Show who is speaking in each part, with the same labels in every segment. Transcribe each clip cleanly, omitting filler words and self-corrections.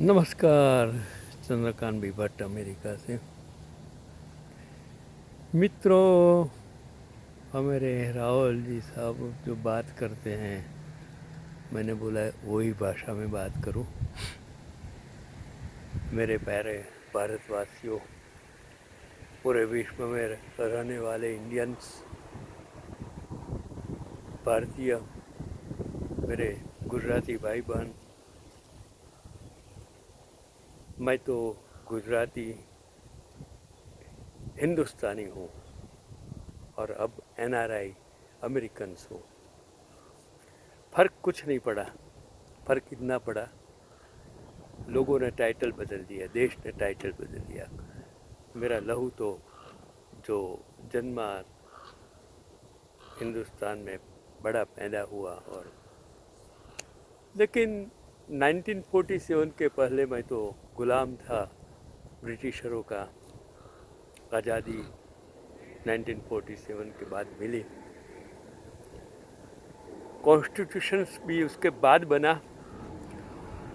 Speaker 1: नमस्कार। चंद्रकांत भी भट्ट अमेरिका से। मित्रों, हमारे राहुल जी साहब जो बात करते हैं, मैंने बोला वही भाषा में बात करूं। मेरे प्यारे भारतवासियों, पूरे विश्व में रहने वाले इंडियंस, भारतीय, मेरे गुजराती भाई बहन, मैं तो गुजराती हिंदुस्तानी हूँ और अब एनआरआई अमेरिकन्स हूँ। फ़र्क कुछ नहीं पड़ा। फ़र्क इतना पड़ा, लोगों ने टाइटल बदल दिया, देश ने टाइटल बदल दिया। मेरा लहू तो जो जन्मा हिंदुस्तान में बड़ा पैदा हुआ, और लेकिन 1947 के पहले मैं तो गुलाम था ब्रिटिशरों का। आज़ादी 1947 के बाद मिली, कॉन्स्टिट्यूशंस भी उसके बाद बना,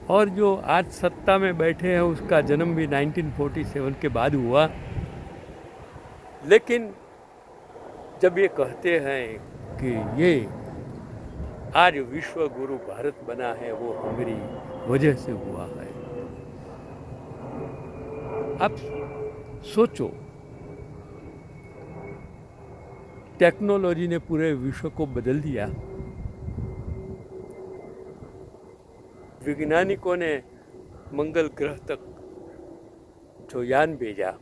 Speaker 1: और जो आज सत्ता में बैठे हैं उसका जन्म भी 1947 के बाद हुआ। लेकिन जब ये कहते हैं कि ये आज विश्व गुरु भारत बना है, वो हमारी वजह से हुआ है। अब सोचो, टेक्नोलॉजी ने पूरे विश्व को बदल दिया। वैज्ञानिकों ने मंगल ग्रह तक जो यान भेजा,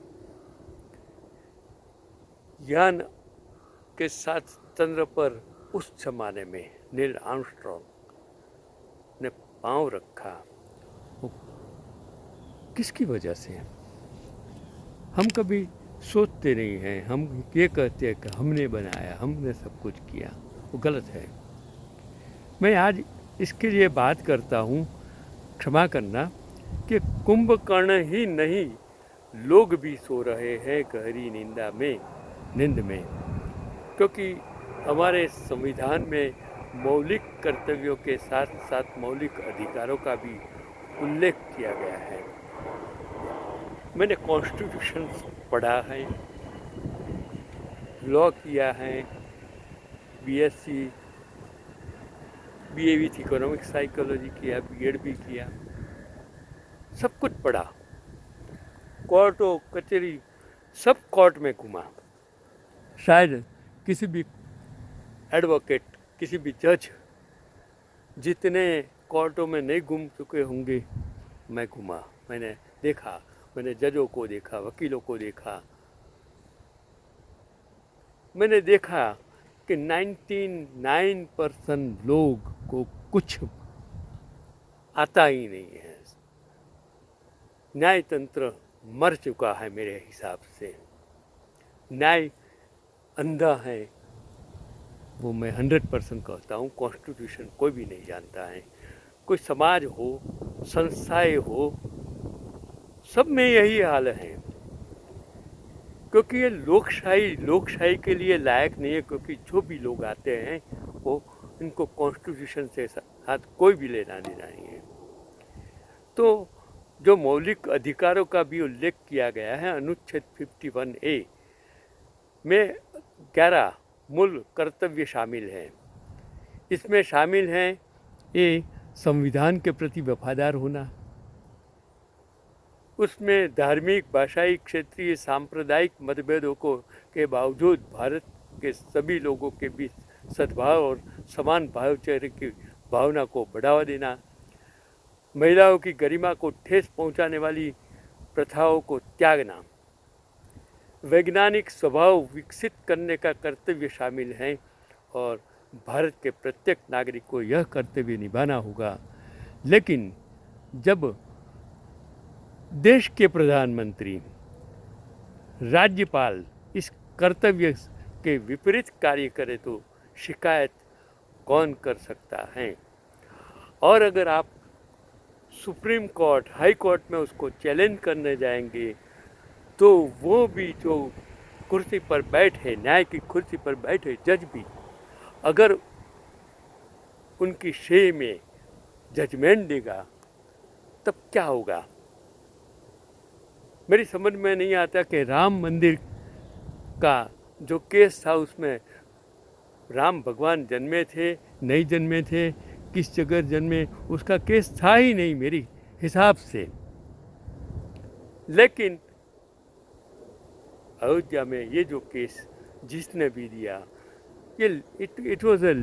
Speaker 1: यान के साथ चंद्र पर उस जमाने में नील आर्मस्ट्रॉन्ग ने पांव रखा, वो किसकी वजह से? हम कभी सोचते नहीं हैं। हम ये कहते हैं कि हमने बनाया, हमने सब कुछ किया। वो गलत है। मैं आज इसके लिए बात करता हूँ, क्षमा करना, कि कुंभकर्ण ही नहीं, लोग भी सो रहे हैं गहरी नींद में, क्योंकि हमारे संविधान में मौलिक कर्तव्यों के साथ साथ मौलिक अधिकारों का भी उल्लेख किया गया है। मैंने कॉन्स्टिट्यूशन पढ़ा है, लॉ किया है, BSc, BA with economic psychology किया, बीएड भी किया, सब कुछ पढ़ा। कोर्टों कचहरी सब कोर्ट में घुमा। शायद किसी भी एडवोकेट, किसी भी जज जितने कोर्टों में नहीं घूम चुके होंगे, मैं घुमा। मैंने देखा, मैंने जजों को देखा, वकीलों को देखा। मैंने देखा कि 99% लोग को कुछ आता ही नहीं है। न्याय तंत्र मर चुका है मेरे हिसाब से। न्याय अंधा है, वो मैं 100% कहता हूँ। कॉन्स्टिट्यूशन कोई भी नहीं जानता है। कोई समाज हो, संस्थाएं हो, सब में यही हाल है, क्योंकि ये लोकशाही के लिए लायक नहीं है। क्योंकि जो भी लोग आते हैं वो, इनको कॉन्स्टिट्यूशन से साथ कोई भी लेना देना नहीं है। तो जो मौलिक अधिकारों का भी उल्लेख किया गया है अनुच्छेद 51A में 11 मूल कर्तव्य शामिल हैं। इसमें शामिल हैं ये संविधान के प्रति वफादार होना, उसमें धार्मिक, भाषाई, क्षेत्रीय, सांप्रदायिक मतभेदों को के बावजूद भारत के सभी लोगों के बीच सद्भाव और समान भाईचारे की भावना को बढ़ावा देना, महिलाओं की गरिमा को ठेस पहुंचाने वाली प्रथाओं को त्यागना, वैज्ञानिक स्वभाव विकसित करने का कर्तव्य शामिल है, और भारत के प्रत्येक नागरिक को यह कर्तव्य निभाना होगा। लेकिन जब देश के प्रधानमंत्री, राज्यपाल इस कर्तव्य के विपरीत कार्य करे तो शिकायत कौन कर सकता है? और अगर आप सुप्रीम कोर्ट, हाई कोर्ट में उसको चैलेंज करने जाएंगे, तो वो भी जो कुर्सी पर बैठे, न्याय की कुर्सी पर बैठे जज भी, अगर उनकी शे में जजमेंट देगा तब क्या होगा? मेरी समझ में नहीं आता कि राम मंदिर का जो केस था उसमें राम भगवान जन्मे थे, नहीं जन्मे थे, किस जगह जन्मे, उसका केस था ही नहीं मेरी हिसाब से। लेकिन अयोध्या में ये जो केस जिसने भी दिया, ये it was a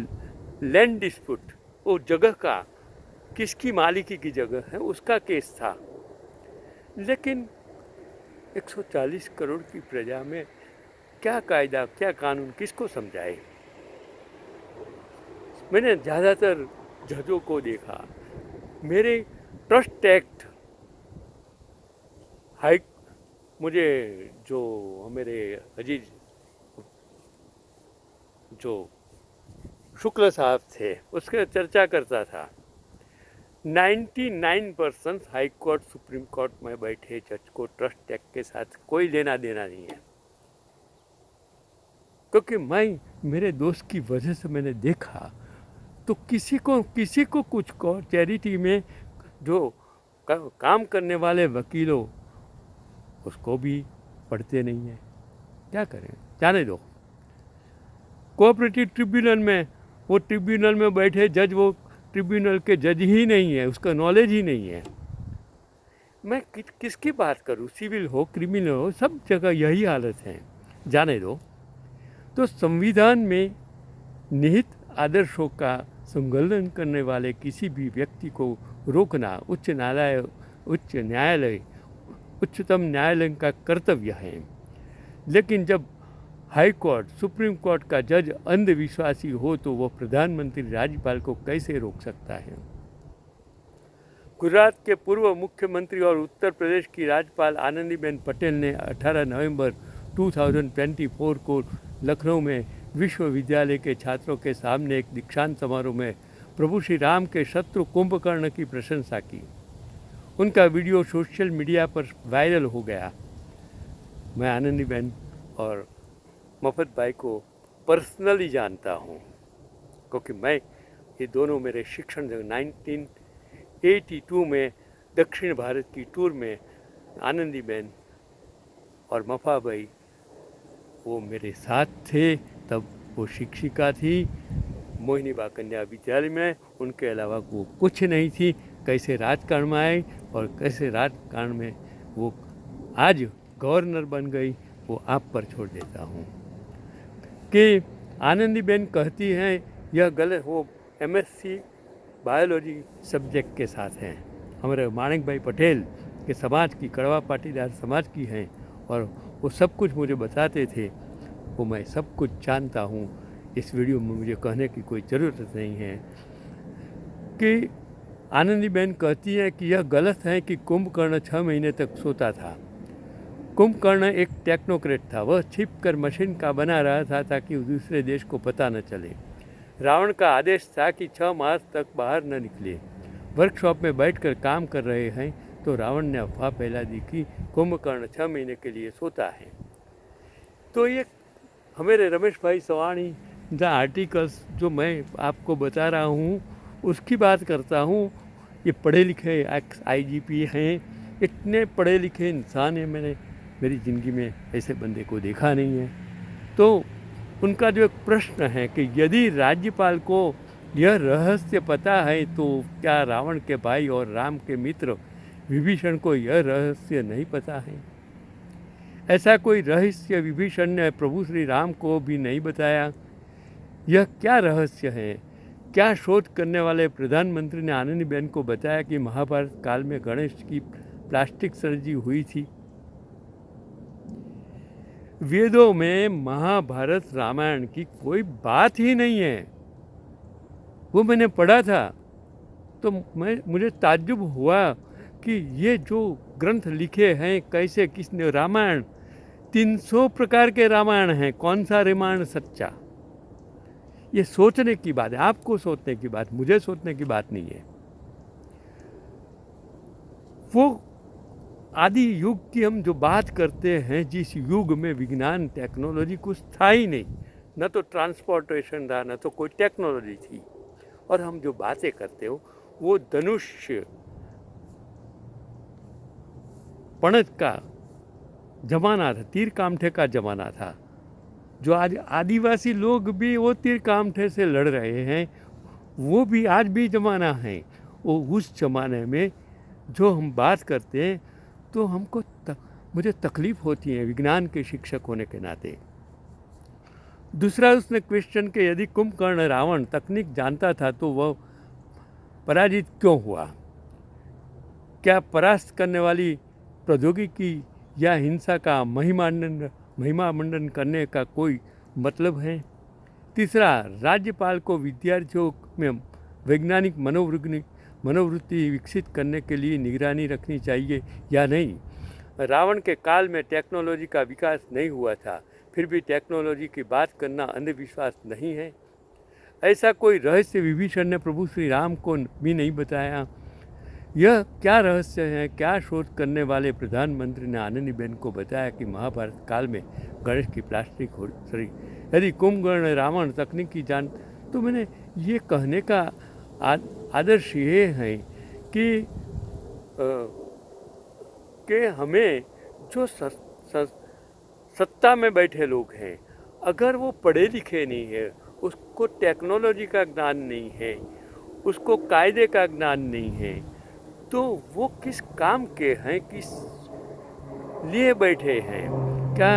Speaker 1: land dispute. वो जगह का किसकी मालिकी की जगह है उसका केस था। लेकिन 140 करोड़ की प्रजा में क्या कायदा, क्या कानून, किसको समझाए? मैंने ज़्यादातर जजों को देखा, मेरे ट्रस्ट एक्ट हाई, मुझे जो मेरे अजीज जो शुक्ल साहब थे उसके चर्चा करता था, 99% हाई कोर्ट सुप्रीम कोर्ट में बैठे जज को ट्रस्ट एक्ट के साथ कोई लेना देना नहीं है। क्योंकि मैं मेरे दोस्त की वजह से मैंने देखा तो किसी को कुछ को चैरिटी में जो काम करने वाले वकीलों उसको भी पढ़ते नहीं है। क्या करें, जाने दो। कोऑपरेटिव ट्रिब्यूनल में वो ट्रिब्यूनल में बैठे जज वो ट्रिब्यूनल के जज ही नहीं है, उसका नॉलेज ही नहीं है। मैं किसकी बात करूं? सिविल हो, क्रिमिनल हो, सब जगह यही हालत है, जाने दो। तो संविधान में निहित आदर्शों का संकलन करने वाले किसी भी व्यक्ति को रोकना उच्चतम न्यायालय का कर्तव्य है। लेकिन जब हाई कोर्ट, सुप्रीम कोर्ट का जज अंधविश्वासी हो तो वह प्रधानमंत्री राज्यपाल को कैसे रोक सकता है? गुजरात के पूर्व मुख्यमंत्री और उत्तर प्रदेश की राज्यपाल आनंदीबेन पटेल ने 18 नवंबर 2024 को लखनऊ में विश्वविद्यालय के छात्रों के सामने एक दीक्षांत समारोह में प्रभु श्री राम के शत्रु कुंभकर्ण की प्रशंसा की। उनका वीडियो सोशल मीडिया पर वायरल हो गया। मैं आनंदीबेन और मफत भाई को पर्सनली जानता हूँ, क्योंकि मैं ये दोनों मेरे शिक्षण 1982 में दक्षिण भारत की टूर में आनंदीबेन और मफा भाई वो मेरे साथ थे। तब वो शिक्षिका थी मोहिनीबा कन्या विद्यालय में, उनके अलावा वो कुछ नहीं थी। कैसे राजकारण में आई और कैसे राजकारण में वो आज गवर्नर बन गई, वो आप पर छोड़ देता हूँ। कि आनंदीबेन कहती हैं यह गलत, वो MSc बायोलॉजी सब्जेक्ट के साथ हैं। हमारे माणिक भाई पटेल के समाज की, कड़वा पाटीदार समाज की हैं, और वो सब कुछ मुझे बताते थे, वो मैं सब कुछ जानता हूँ। इस वीडियो में मुझे कहने की कोई ज़रूरत नहीं है। कि आनंदीबेन कहती है कि यह गलत है कि कुंभकर्ण 6 महीने तक सोता था। कुंभकर्ण एक टेक्नोक्रेट था, वह छिपकर मशीन का बना रहा था ताकि दूसरे देश को पता न चले। रावण का आदेश था कि 6 मास तक बाहर न निकले। वर्कशॉप में बैठकर काम कर रहे हैं तो रावण ने अफवाह फैला दी कि कुंभकर्ण 6 महीने के लिए सोता है। तो ये हमारे रमेश भाई सवाणी द आर्टिकल्स जो मैं आपको बता रहा हूँ उसकी बात करता हूँ। ये पढ़े लिखे IGP हैं, इतने पढ़े लिखे इंसान हैं, मैंने मेरी ज़िंदगी में ऐसे बंदे को देखा नहीं है। तो उनका जो एक प्रश्न है कि यदि राज्यपाल को यह रहस्य पता है तो क्या रावण के भाई और राम के मित्र विभीषण को यह रहस्य नहीं पता है? ऐसा कोई रहस्य विभीषण ने प्रभु श्री राम को भी नहीं बताया। यह क्या रहस्य है? क्या शोध करने वाले प्रधानमंत्री ने आनंदीबेन को बताया कि महाभारत काल में गणेश की प्लास्टिक सर्जरी हुई थी? वेदों में महाभारत रामायण की कोई बात ही नहीं है। वो मैंने पढ़ा था तो मुझे ताज्जुब हुआ कि ये जो ग्रंथ लिखे हैं कैसे, किसने, रामायण 300 प्रकार के रामायण हैं, कौन सा रामायण सच्चा? ये सोचने की बात है, आपको सोचने की बात, मुझे सोचने की बात नहीं है। वो आदि युग की हम जो बात करते हैं, जिस युग में विज्ञान टेक्नोलॉजी कुछ था ही नहीं, न तो ट्रांसपोर्टेशन था, न तो कोई टेक्नोलॉजी थी, और हम जो बातें करते हो वो धनुष्य पणज का जमाना था, तीर कामठे का जमाना था। जो आज आदिवासी लोग भी वो तीर कामठे से लड़ रहे हैं, वो भी आज भी ज़माना है। वो उस ज़माने में जो हम बात करते हैं तो मुझे तकलीफ़ होती है विज्ञान के शिक्षक होने के नाते। दूसरा उसने क्वेश्चन कि यदि कुंभकर्ण रावण तकनीक जानता था तो वह पराजित क्यों हुआ? क्या परास्त करने वाली प्रौद्योगिकी या हिंसा का महिमामंडन करने का कोई मतलब है? तीसरा, राज्यपाल को विद्यार्थियों में वैज्ञानिक मनोवृत्ति विकसित करने के लिए निगरानी रखनी चाहिए या नहीं? रावण के काल में टेक्नोलॉजी का विकास नहीं हुआ था, फिर भी टेक्नोलॉजी की बात करना अंधविश्वास नहीं है? ऐसा कोई रहस्य विभीषण ने प्रभु श्री राम को भी नहीं बताया। यह क्या रहस्य है? क्या शोध करने वाले प्रधानमंत्री ने आनंदीबेन को बताया कि महाभारत काल में गणेश की प्लास्टिक हो सरी? यदि कुंभकर्ण रावण तकनीकी जान, तो मैंने ये कहने का आदर्श ये है कि हमें जो सत्ता में बैठे लोग हैं, अगर वो पढ़े लिखे नहीं है, उसको टेक्नोलॉजी का ज्ञान नहीं है, उसको कायदे का ज्ञान नहीं है, तो वो किस काम के हैं, किस लिए बैठे हैं? क्या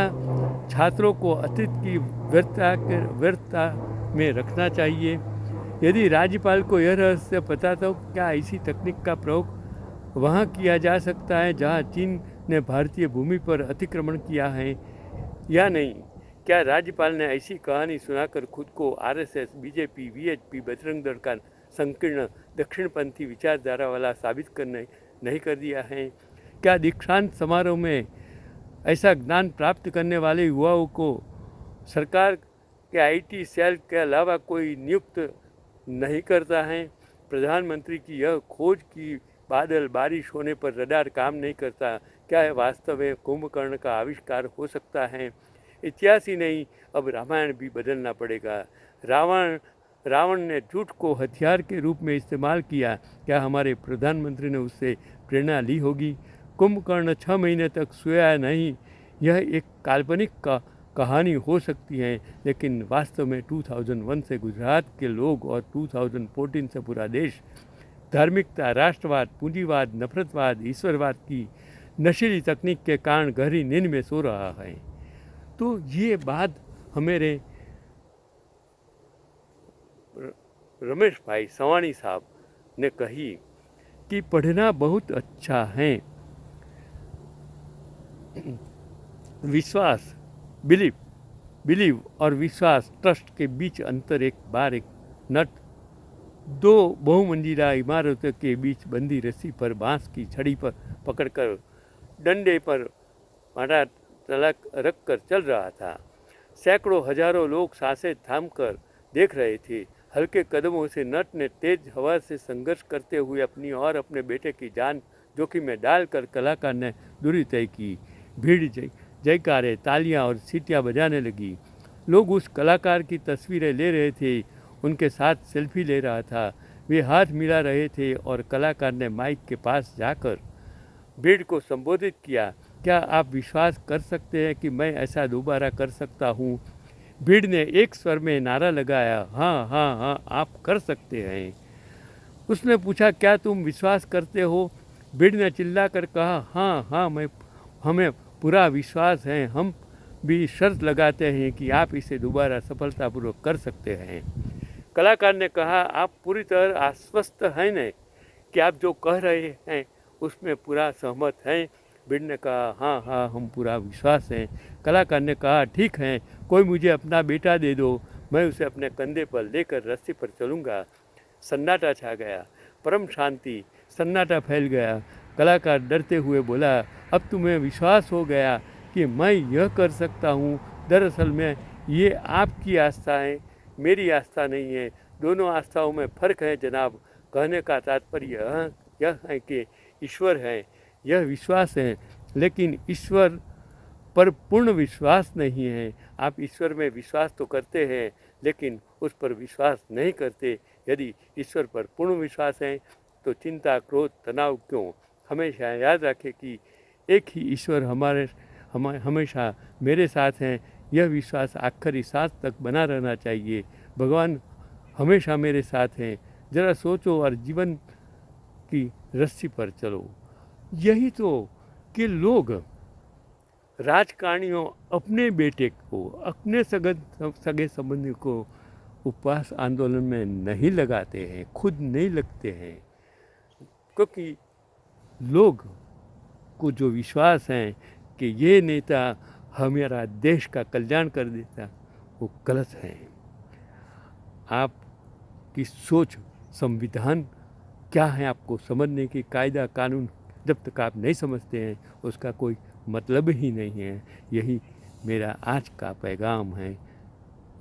Speaker 1: छात्रों को अतीत की व्यर्थता में रखना चाहिए? यदि राज्यपाल को यह रहस्य पता तो क्या ऐसी तकनीक का प्रयोग वहाँ किया जा सकता है जहाँ चीन ने भारतीय भूमि पर अतिक्रमण किया है या नहीं? क्या राज्यपाल ने ऐसी कहानी सुनाकर खुद को RSS, BJP, VHP, Bajrang Dal का संकीर्ण दक्षिणपंथी विचारधारा वाला साबित करने नहीं कर दिया है? क्या दीक्षांत समारोह में ऐसा ज्ञान प्राप्त करने वाले युवाओं को सरकार के आईटी सेल के अलावा कोई नियुक्त नहीं करता है? प्रधानमंत्री की यह खोज कि बादल बारिश होने पर रडार काम नहीं करता, क्या है वास्तव में कुंभकर्ण का आविष्कार हो सकता है? इतिहास ही नहीं, अब रामायण भी बदलना पड़ेगा। रावण ने झूठ को हथियार के रूप में इस्तेमाल किया, क्या हमारे प्रधानमंत्री ने उससे प्रेरणा ली होगी? कुंभकर्ण 6 महीने तक सोया नहीं, यह एक काल्पनिक कहानी हो सकती है, लेकिन वास्तव में 2001 से गुजरात के लोग और 2014 से पूरा देश धार्मिकता, राष्ट्रवाद, पूंजीवाद, नफरतवाद, ईश्वरवाद की नशीली तकनीक के कारण गहरी नींद में सो रहा है। तो ये बात हमारे रमेश भाई सवानी साहब ने कही कि पढ़ना बहुत अच्छा है। विश्वास, बिलीव और विश्वास, ट्रस्ट के बीच अंतर एक नट 2 बहुमंजिला इमारतों के बीच बंधी रस्सी पर बांस की छड़ी पर पकड़कर डंडे पर मारा तलक रख कर चल रहा था। सैकड़ों हजारों लोग सांसें थामकर देख रहे थे। हल्के कदमों से नट ने तेज हवा से संघर्ष करते हुए अपनी और अपने बेटे की जान जोखिम में डालकर कलाकार ने दूरी तय की। भीड़ जयकारे, तालियां और सीटियां बजाने लगी। लोग उस कलाकार की तस्वीरें ले रहे थे, उनके साथ सेल्फी ले रहा था। वे हाथ मिला रहे थे और कलाकार ने माइक के पास जाकर भीड़ को संबोधित किया, क्या आप विश्वास कर सकते हैं कि मैं ऐसा दोबारा कर सकता हूँ? भीड़ ने एक स्वर में नारा लगाया, हाँ हाँ हाँ, आप कर सकते हैं। उसने पूछा, क्या तुम विश्वास करते हो? भीड़ ने चिल्लाकर कहा, हाँ हाँ, हमें पूरा विश्वास है। हम भी शर्त लगाते हैं कि आप इसे दोबारा सफलतापूर्वक कर सकते हैं। कलाकार ने कहा, आप पूरी तरह आश्वस्त हैं न कि आप जो कह रहे हैं उसमें पूरा सहमत हैं? भीड़ ने कहा, हाँ हाँ, हम पूरा विश्वास हैं। कलाकार ने कहा, ठीक है, कोई मुझे अपना बेटा दे दो, मैं उसे अपने कंधे पर लेकर रस्सी पर चलूँगा। सन्नाटा छा गया, परम शांति, सन्नाटा फैल गया। कलाकार डरते हुए बोला, अब तुम्हें विश्वास हो गया कि मैं यह कर सकता हूँ? दरअसल में ये आपकी आस्था है, मेरी आस्था नहीं है। दोनों आस्थाओं में फ़र्क है जनाब। कहने का तात्पर्य यह है कि ईश्वर है, यह विश्वास है, लेकिन ईश्वर पर पूर्ण विश्वास नहीं है। आप ईश्वर में विश्वास तो करते हैं, लेकिन उस पर विश्वास नहीं करते। यदि ईश्वर पर पूर्ण विश्वास है तो चिंता, क्रोध, तनाव क्यों? हमेशा याद रखें कि एक ही ईश्वर हमेशा मेरे साथ हैं, यह विश्वास आखिरी सांस तक बना रहना चाहिए। भगवान हमेशा मेरे साथ हैं, ज़रा सोचो और जीवन की रस्सी पर चलो। यही तो कि लोग राजकारणियों अपने बेटे को, अपने सगे संबंधी को उपवास आंदोलन में नहीं लगाते हैं, खुद नहीं लगते हैं, क्योंकि लोग को जो विश्वास है कि ये नेता हमारा देश का कल्याण कर देता, वो गलत है। आपकी सोच, संविधान क्या है आपको समझने की, कायदा कानून जब तक आप नहीं समझते हैं उसका कोई मतलब ही नहीं है। यही मेरा आज का पैगाम है।